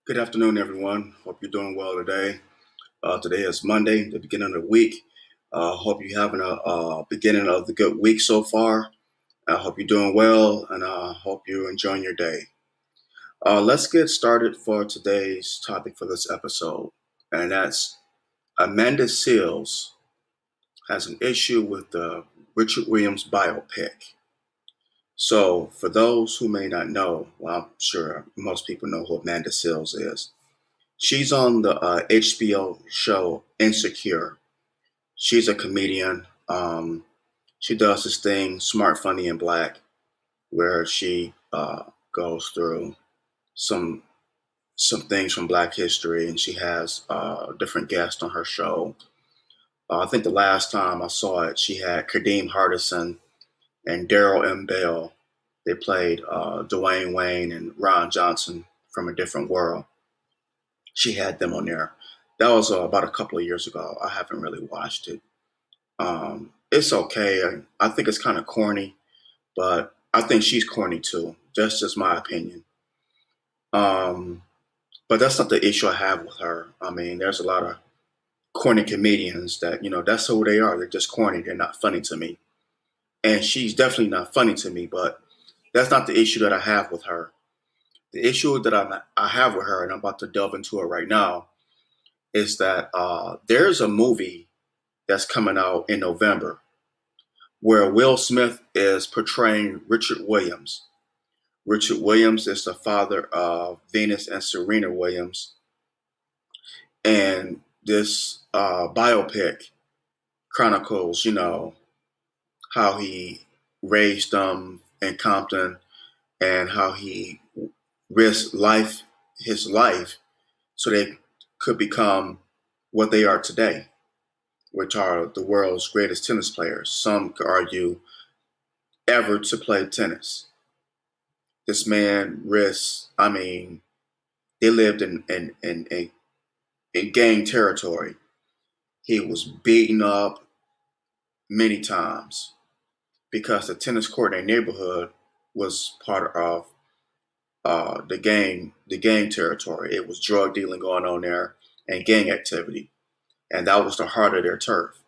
Good afternoon, everyone. Hope you're doing well today. Today is Monday, the beginning of the week. Hope you're having a beginning of the good week so far. I hope you're doing well, and I hope you're enjoying your day. Let's get started for today's topic for this episode, and that's Amanda Seales has an issue with the Richard Williams biopic. So, for those who may not know, well, I'm sure most people know who Amanda Seales is. She's on the HBO show Insecure. She's a comedian. She does this thing, Smart, Funny, and Black, where she goes through some some things from Black history, and she has different guests on her show. I think the last time I saw it, she had Kadeem Hardison and Daryl M. Bell. They played Dwayne Wayne and Ron Johnson from A Different World. She had them on there. That was about a couple of years ago. I haven't really watched it. It's okay. I think it's kind of corny, but I think she's corny too. That's just my opinion. Um, but that's not the issue I have with her. I mean, there's a lot of corny comedians that, that's who they are. They're just corny. They're not funny to me. And she's definitely not funny to me, but that's not the issue that I have with her. The issue that I have with her, and I'm about to delve into it right now, is that there's a movie that's coming out in November where Will Smith is portraying Richard Williams. Richard Williams is the father of Venus and Serena Williams. And this biopic chronicles, how he raised them in Compton and how he risked his life, so they could become what they are today, which are the world's greatest tennis players. Some could argue ever to play tennis. This man risked, I mean, they lived in gang territory. He was beaten up many times because the tennis court in their neighborhood was part of the gang territory. It was drug dealing going on there and gang activity, and that was the heart of their turf.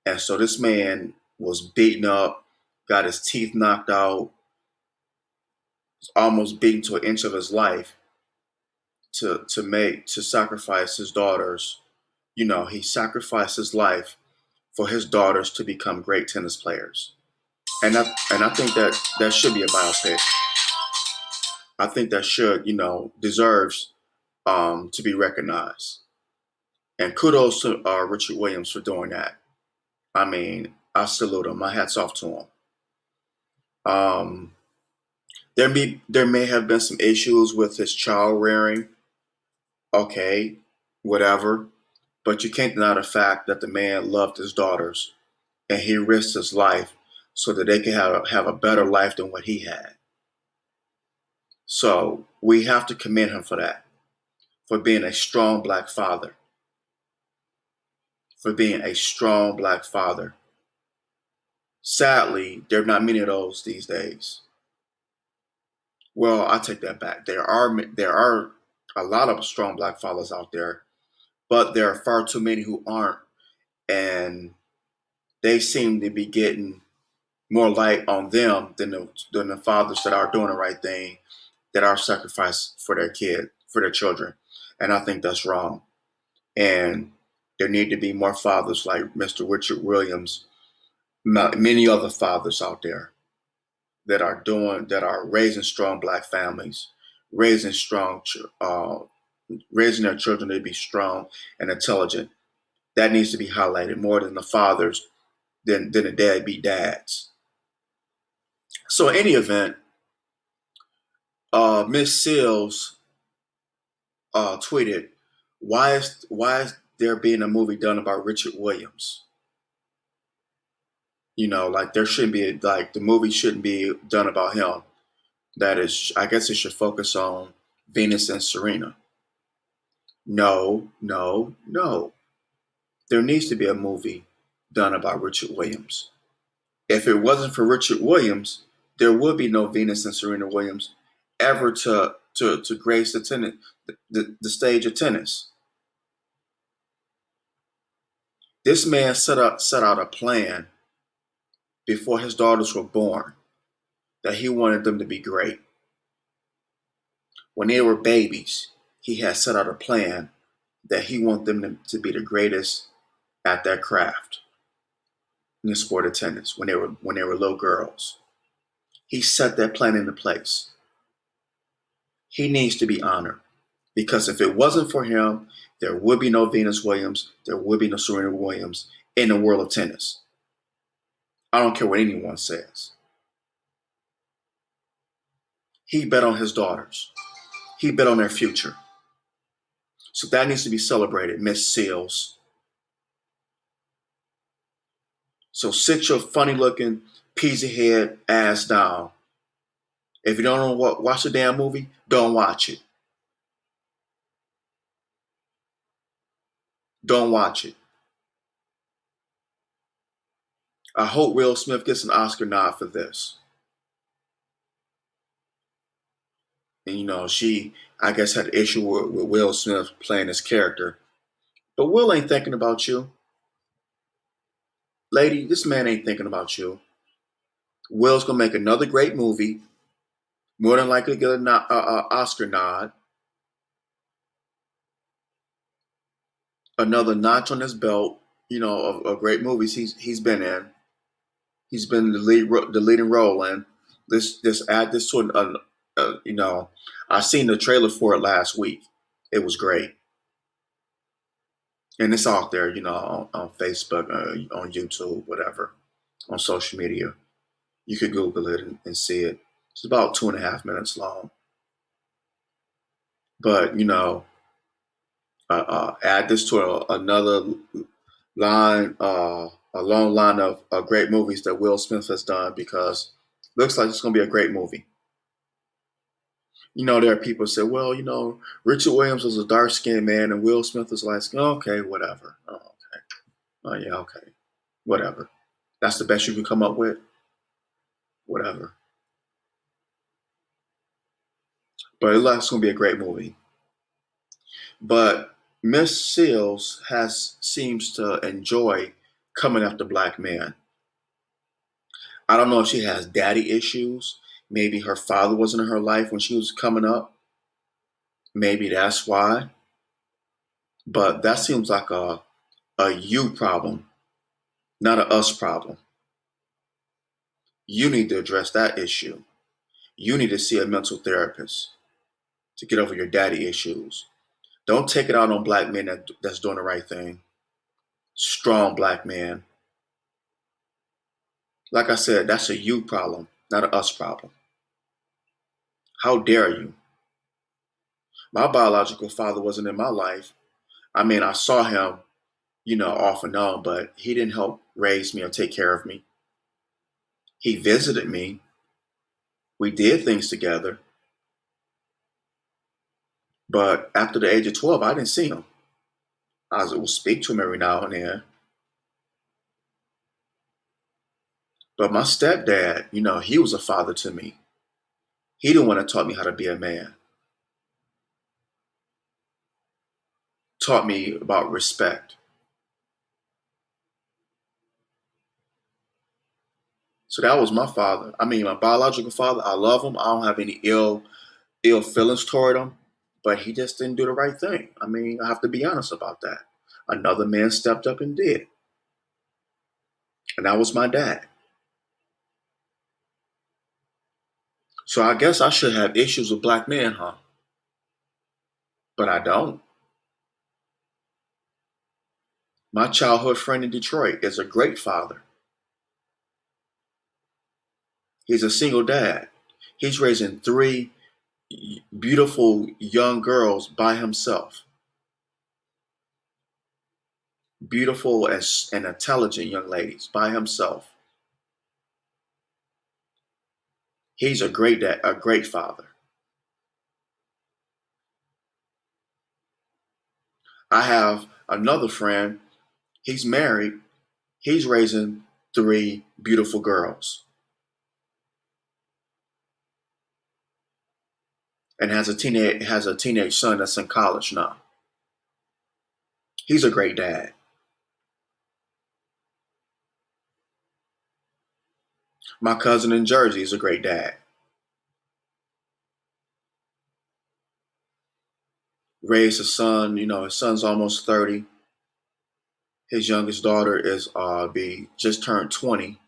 And so this man was beaten up, got his teeth knocked out, almost beaten to an inch of his life to sacrifice his daughters. He sacrificed his life for his daughters to become great tennis players. And I think that should be a biopic. I think that should, deserves to be recognized. And kudos to Richard Williams for doing that. I mean, I salute him. My hats off to him. Um, there may have been some issues with his child rearing. Okay, whatever. But you can't deny the fact that the man loved his daughters and he risked his life so that they could have a better life than what he had. So we have to commend him for that, for being a strong black father, for being a strong black father. Sadly, there are not many of those these days. Well, I take that back. There are a lot of strong black fathers out there, but there are far too many who aren't, and they seem to be getting more light on them than the fathers that are doing the right thing, that are sacrificed for their children, and I think that's wrong. And there need to be more fathers like Mr. Richard Williams, many other fathers out there that are raising strong black families, raising strong, raising their children to be strong and intelligent. That needs to be highlighted more than the fathers than the deadbeat dads. So, in any event, Miss Seals tweeted, "Why is there being a movie done about Richard Williams? Like there shouldn't be like the movie shouldn't be done about him. That is, I guess it should focus on Venus and Serena." No, no, no. There needs to be a movie done about Richard Williams. If it wasn't for Richard Williams, there would be no Venus and Serena Williams, ever to grace the stage of tennis. This man set out a plan before his daughters were born that he wanted them to be great. When they were babies, he had set out a plan that he wanted them to be the greatest at their craft in the sport of tennis when they were little girls. He set that plan into place. He needs to be honored because if it wasn't for him, there would be no Venus Williams, there would be no Serena Williams in the world of tennis. I don't care what anyone says. He bet on his daughters. He bet on their future. So that needs to be celebrated, Miss Seals. So sit your funny looking, peasy head ass down. If you don't know what, watch the damn movie, don't watch it. Don't watch it. I hope Will Smith gets an Oscar nod for this. And she, I guess, had an issue with Will Smith playing his character. But Will ain't thinking about you. Lady, this man ain't thinking about you. Will's gonna make another great movie, more than likely get an Oscar nod, another notch on his belt, of great movies he's been in. He's been the leading role in. This add this to I seen the trailer for it last week. It was great, and it's out there, on Facebook, on YouTube, whatever, on social media. You could Google it and see it. It's about 2.5 minutes long, but add this to another line, a long line of great movies that Will Smith has done because it looks like it's going to be a great movie. There are people who say, well, Richard Williams was a dark skinned man and Will Smith was light skinned. Okay, whatever. Oh, okay. Oh, yeah, okay. Whatever. That's the best you can come up with? Whatever. But it looks like it's going to be a great movie. But Miss Seals seems to enjoy coming after black men. I don't know if she has daddy issues. Maybe her father wasn't in her life when she was coming up. Maybe that's why. But that seems like a you problem, not a us problem. You need to address that issue. You need to see a mental therapist to get over your daddy issues. Don't take it out on black men that's doing the right thing. Strong black man. Like I said, that's a you problem, not a us problem. How dare you? My biological father wasn't in my life. I mean, I saw him, off and on, but he didn't help raise me or take care of me. He visited me. We did things together. But after the age of 12, I didn't see him. I would speak to him every now and then. But my stepdad, he was a father to me. He the one that taught me how to be a man. Taught me about respect. So that was my father. I mean, my biological father. I love him. I don't have any ill feelings toward him, but he just didn't do the right thing. I mean, I have to be honest about that. Another man stepped up and did, and that was my dad. So I guess I should have issues with black men, huh? But I don't. My childhood friend in Detroit is a great father. He's a single dad. He's raising three beautiful young girls by himself. Beautiful and intelligent young ladies by himself. He's a great dad, a great father. I have another friend. He's married. He's raising three beautiful girls. and has a teenage son that's in college now. He's a great dad. My cousin in Jersey is a great dad. Raised a son, his son's almost 30. His youngest daughter is be just turned 20.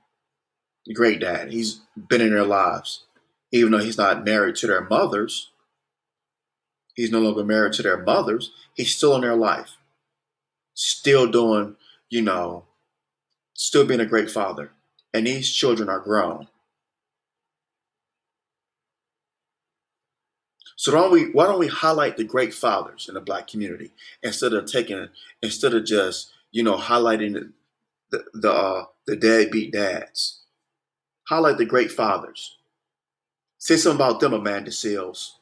Great dad. He's been in their lives. Even though he's not married to their mothers, he's no longer married to their mothers, he's still in their life. Still doing, you know, still being a great father. And these children are grown. So why don't we highlight the great fathers in the black community instead of just highlighting the deadbeat dads. Highlight the great fathers. Say something about them, Amanda Seals.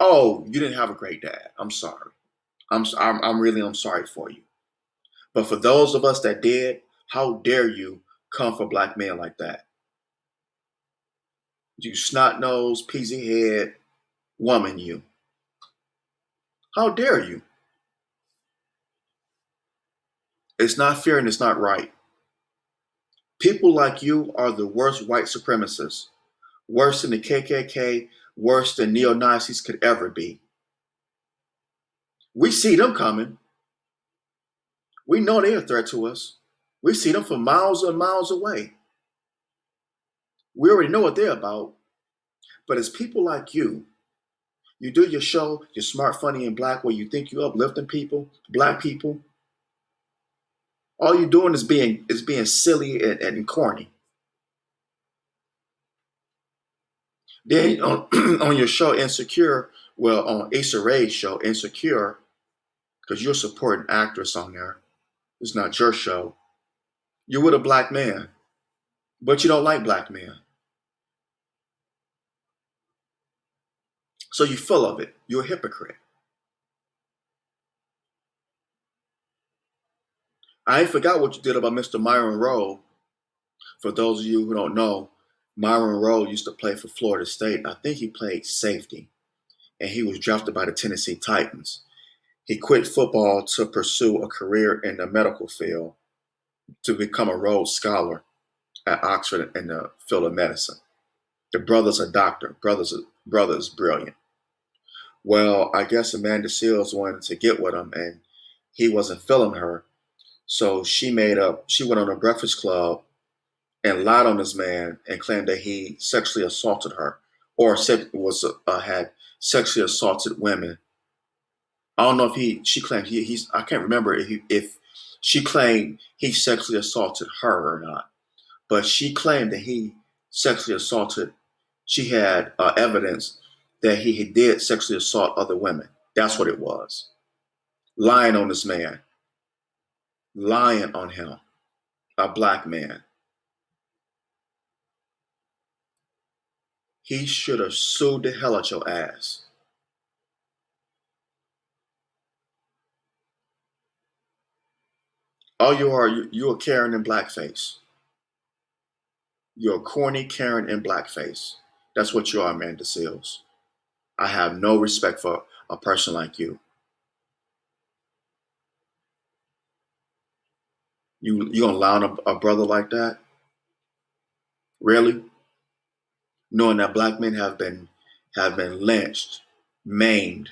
Oh, you didn't have a great dad. I'm sorry. I'm sorry for you. But for those of us that did, how dare you come for black men like that? You snot nosed, peasy head woman, you. How dare you? It's not fair and it's not right. People like you are the worst white supremacists, worse than the KKK, worse than neo-Nazis could ever be. We see them coming. We know they're a threat to us. We see them from miles and miles away. We already know what they're about. But it's people like you do your show, you're smart, funny, and black, where you think you're uplifting people, black people. All you're doing is being silly and corny. Then on your show, Insecure, well, on Issa Rae's show, Insecure, because you're a supporting actress on there. It's not your show. You're with a black man, but you don't like black men. So you're full of it. You're a hypocrite. I ain't forgot what you did about Mr. Myron Rowe. For those of you who don't know, Myron Rowe used to play for Florida State. I think he played safety, and he was drafted by the Tennessee Titans. He quit football to pursue a career in the medical field to become a Rhodes Scholar at Oxford in the field of medicine. The brother's a doctor. Brother's brilliant. Well, I guess Amanda Seals wanted to get with him, and he wasn't feeling her. So she went on a Breakfast Club and lied on this man and claimed that he sexually assaulted her or had sexually assaulted women. I don't know if she claimed he's I can't remember if she claimed he sexually assaulted her or not, but she claimed that he sexually assaulted. She had evidence that he did sexually assault other women. That's what it was. Lying on this man, lying on him, a black man. He should have sued the hell out your ass. All you are, you're a Karen in blackface. You're a corny Karen in blackface. That's what you are, Amanda Seals. I have no respect for a person like you. You gonna lie on a brother like that? Really? Knowing that black men have been lynched, maimed,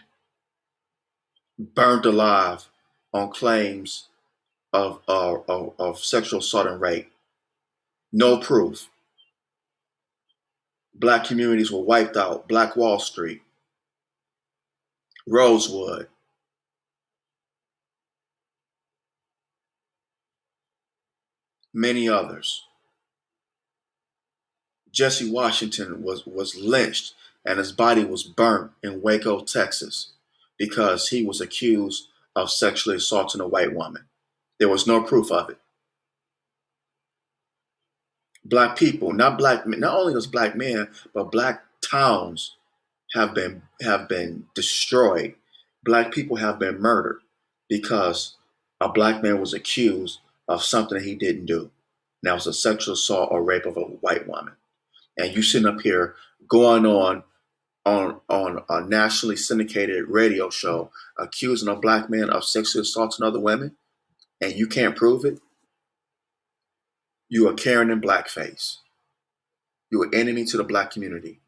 burnt alive on claims of sexual assault and rape. No proof. Black communities were wiped out. Black Wall Street, Rosewood, many others. Jesse Washington was lynched and his body was burnt in Waco, Texas, because he was accused of sexually assaulting a white woman. There was no proof of it. Black people, not only as black men, but black towns have been destroyed. Black people have been murdered because a black man was accused of something that he didn't do. And that was a sexual assault or rape of a white woman. And you sitting up here going on on a nationally syndicated radio show accusing a black man of sexually assaulting other women, and you can't prove it, you are Karen in blackface. You are enemy to the black community.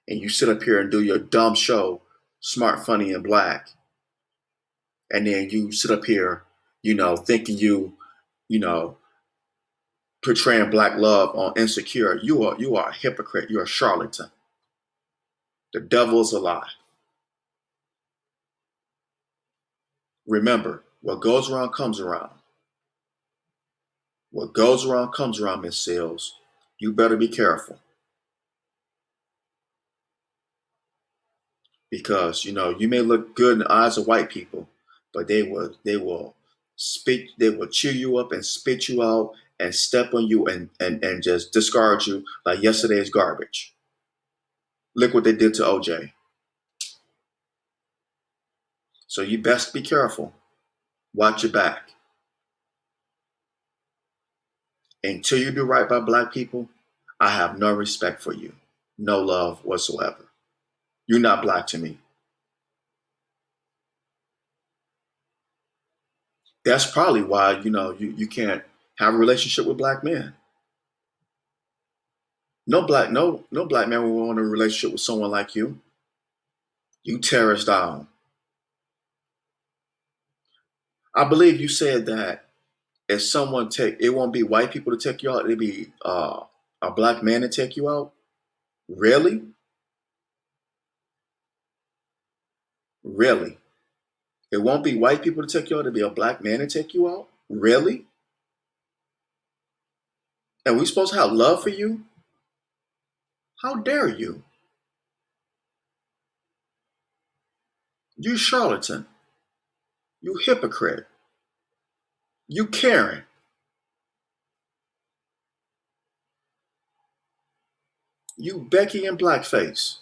And you sit up here and do your dumb show, smart, funny, and black. And then you sit up here, thinking you know, portraying black love on Insecure. You are a hypocrite. You're a charlatan. The devil is a lie. Remember, what goes around comes around. What goes around comes around, Miss Seals. You better be careful. Because, you may look good in the eyes of white people, but they will chew you up and spit you out and step on you and just discard you like yesterday's garbage. Look what they did to OJ. So you best be careful. Watch your back. Until you do right by black people, I have no respect for you. No love whatsoever. You're not black to me. That's probably why, you can't have a relationship with black men. No black man will want a relationship with someone like you. You tear us down. I believe you said that if someone it won't be white people to take you out, it'll be a black man to take you out. Really? Really? It won't be white people to take you out, it'll be a black man to take you out? Really? And we supposed to have love for you? How dare you? You charlatan. You hypocrite. You Karen. You Becky in blackface.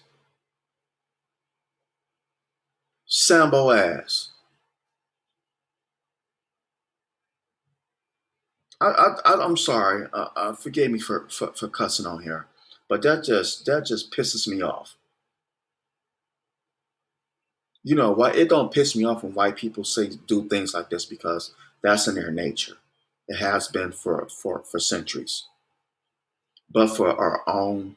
Sambo ass. I'm sorry. Forgive me for cussing on here, but that just pisses me off. You know why? It don't piss me off when white people do things like this because that's in their nature. It has been for centuries. But for our own,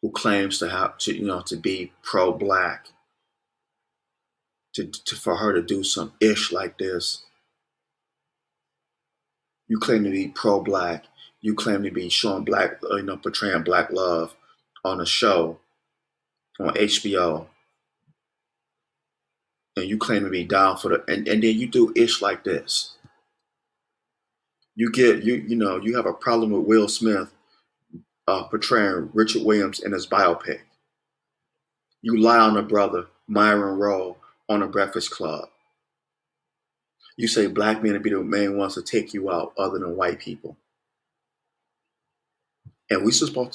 who claims to have to be pro-black, for her to do some ish like this, you claim to be pro-black. You claim to be showing black, portraying black love on a show on HBO, and you claim to be down for and then you do ish like this. You have a problem with Will Smith portraying Richard Williams in his biopic. You lie on the brother Myron Rowe on the Breakfast Club. You say black men to be the main ones to take you out, other than white people. And we supposed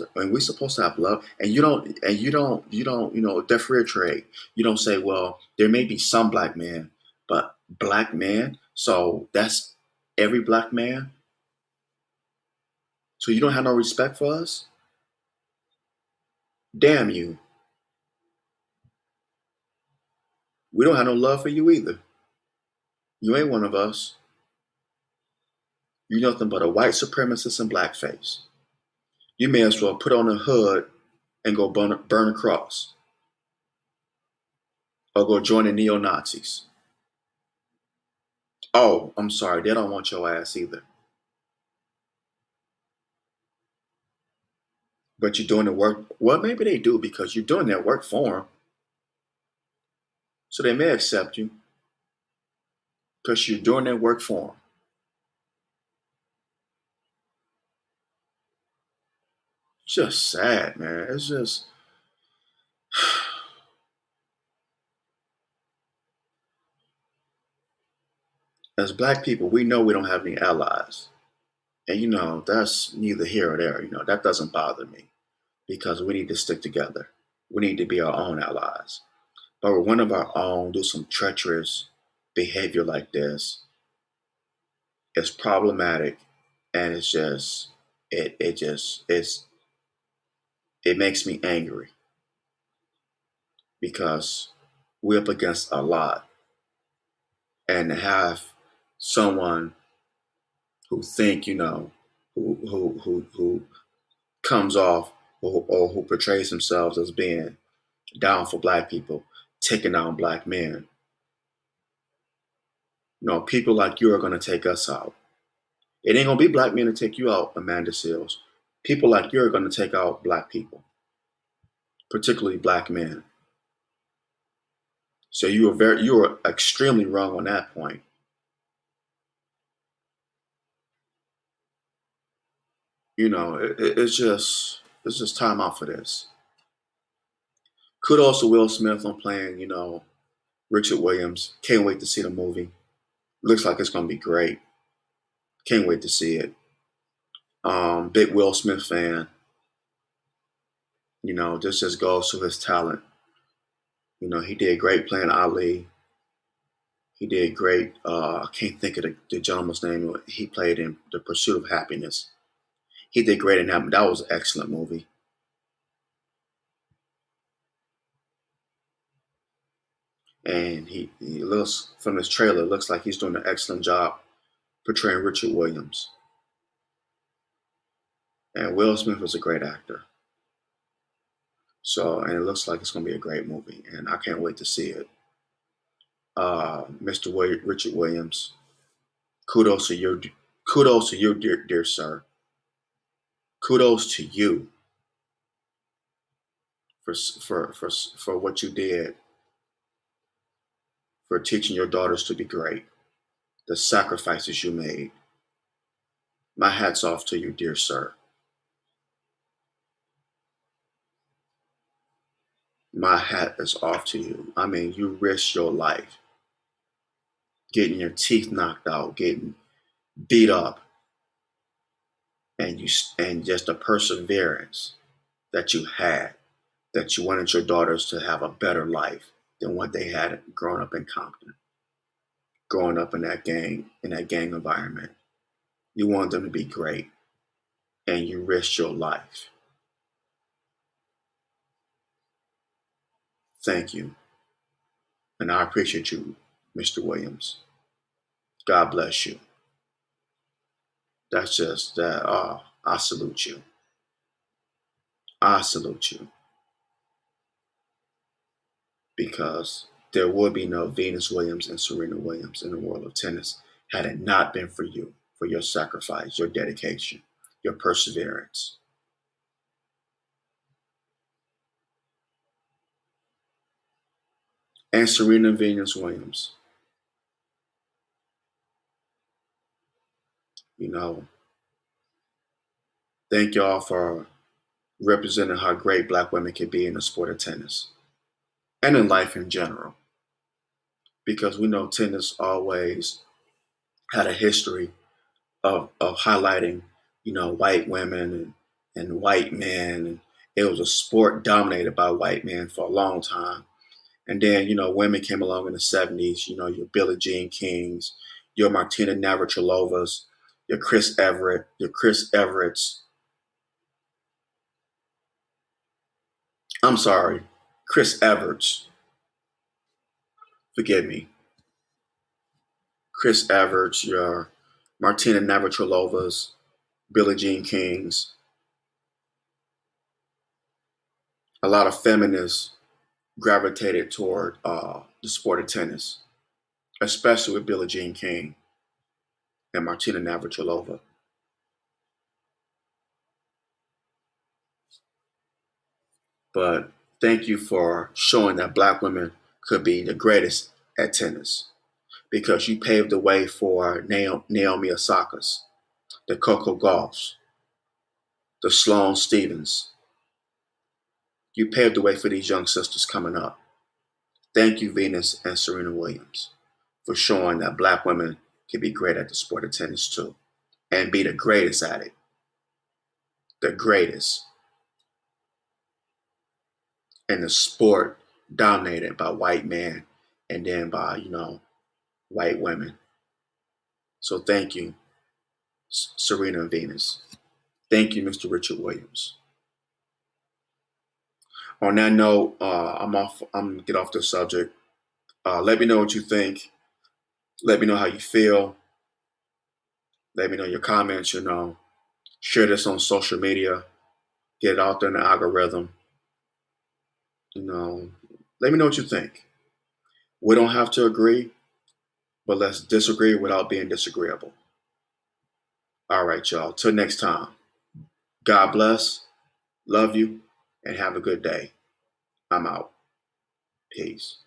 to have love, and you don't differentiate. You don't say, well, there may be some black men, but black men, so that's every black man. So you don't have no respect for us? Damn you. We don't have no love for you either. You ain't one of us. You nothing but a white supremacist in blackface. You may as well put on a hood and go burn a cross, or go join the neo-Nazis. Oh, I'm sorry, they don't want your ass either. But you're doing the work. Well, maybe they do because you're doing their work for them. So they may accept you because you're doing their work for them. It's just sad, man. It's just, as black people, we know we don't have any allies. And that's neither here or there. That doesn't bother me because we need to stick together. We need to be our own allies. But when one of our own do some treacherous behavior like this, it's problematic, and it makes me angry. because we're up against a lot. And to have someone who think, who comes off or who portrays themselves as being down for black people, taking down black men. People like you are going to take us out. It ain't going to be black men to take you out, Amanda Seals. People like you are going to take out black people, particularly black men. So you are extremely wrong on that point. It's just time out for this. Kudos to Will Smith on playing, Richard Williams. Can't wait to see the movie. Looks like it's going to be great. Can't wait to see it. Big Will Smith fan. This just goes to his talent. He did great playing Ali. He did great. I can't think of the gentleman's name. He played in The Pursuit of Happiness. He did great in that. That was an excellent movie. And he looks, from his trailer, looks like he's doing an excellent job portraying Richard Williams. And Will Smith is a great actor. So, and it looks like it's going to be a great movie, and I can't wait to see it. Mr. Richard Williams, kudos to you, dear sir. Kudos to you for what you did, for teaching your daughters to be great, the sacrifices you made. My hat's off to you, dear sir. My hat is off to you. I mean, you risked your life getting your teeth knocked out, getting beat up, and just the perseverance that you had, that you wanted your daughters to have a better life than what they had growing up in Compton, growing up in that gang environment. You wanted them to be great, and you risked your life. Thank you. And I appreciate you, Mr. Williams. God bless you. That's just that. I salute you. I salute you, because there would be no Venus Williams and Serena Williams in the world of tennis had it not been for you, for your sacrifice, your dedication, your perseverance. And Serena Venus Williams, you know, thank y'all for representing how great black women can be in the sport of tennis and in life in general. Because we know tennis always had a history of highlighting, white women and white men. And it was a sport dominated by white men for a long time. And then, women came along in the 70s, your Billie Jean Kings, your Martina Navrachilovas, your Chris Everett's. I'm sorry, Chris Everts. Forgive me. Chris Everts, your Martina Navrachilovas, Billie Jean Kings. A lot of feminists gravitated toward the sport of tennis, especially with Billie Jean King and Martina Navratilova. But thank you for showing that black women could be the greatest at tennis, because you paved the way for Naomi Osaka's, the Coco Gauffs, the Sloane Stephens. You paved the way for these young sisters coming up. Thank you, Venus and Serena Williams, for showing that black women can be great at the sport of tennis too, and be the greatest at it. The greatest. And the sport dominated by white men and then by, white women. So thank you, Serena and Venus. Thank you, Mr. Richard Williams. On that note, I'm gonna get off the subject. Let me know what you think. Let me know how you feel. Let me know your comments. Share this on social media. Get it out there in the algorithm. You know, let me know what you think. We don't have to agree, but let's disagree without being disagreeable. All right, y'all. Till next time. God bless. Love you, and have a good day. I'm out. Peace.